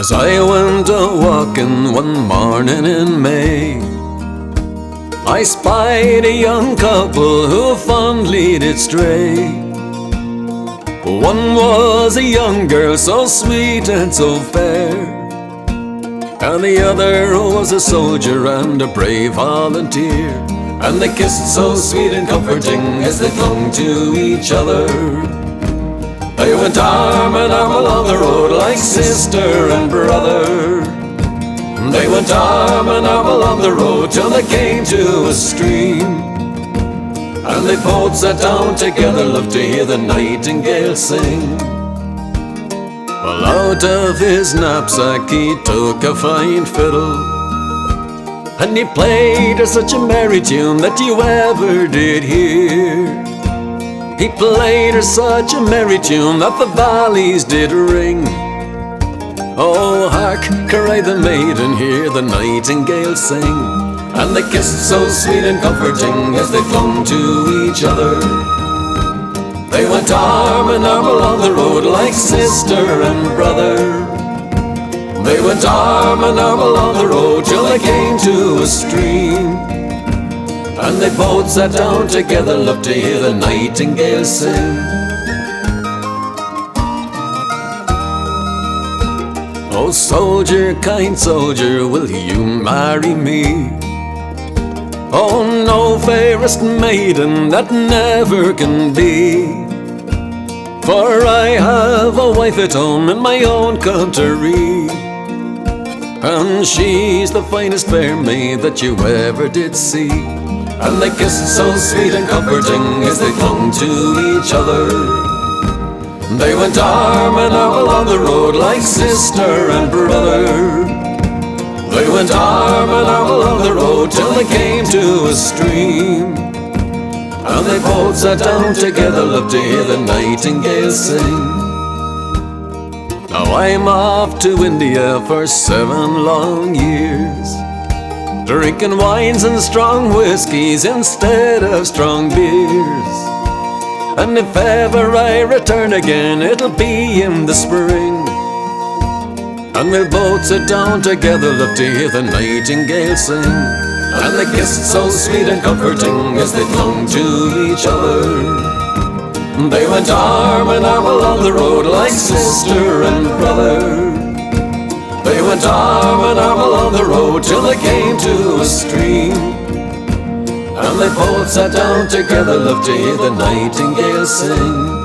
As I went a-walking one morning in May, I spied a young couple who fondly did stray. One was a young girl so sweet and so fair, and the other was a soldier and a brave volunteer. And they kissed so sweet and comforting as they clung to each other. They went arm in arm along the road like sister and brother. They went arm in arm along the road till they came to a stream. And they both sat down together, loved to hear the nightingale sing. Well, out of his knapsack he took a fine fiddle, and he played her such a merry tune that you ever did hear. He played her such a merry tune that the valleys did ring. Oh, hark, cried the maiden, hear the nightingale sing. And they kissed so sweet and comforting as they clung to each other. They went arm in arm along the road like sister and brother. They went arm in arm along the road till they came to a stream. And they both sat down together, loved to hear the nightingale sing. Oh, soldier, kind soldier, will you marry me? Oh, no fairest maiden that never can be. For I have a wife at home in my own country, and she's the finest fair maid that you ever did see. And they kissed so sweet and comforting as they clung to each other. They went arm in arm along the road like sister and brother. They went arm in arm along the road till they came to a stream. And they both sat down together, loved to hear the nightingale sing. Now I'm off to India for 7 long years, drinking wines and strong whiskies instead of strong beers. And if ever I return again, it'll be in the spring, and we'll both sit down together, love to hear the nightingale sing. And they kissed so sweet and comforting as they clung to each other. They went arm in arm along the road like sister and brother. They went arm in arm along the road till they came to a stream. And they both sat down together, loved to hear the nightingale sing.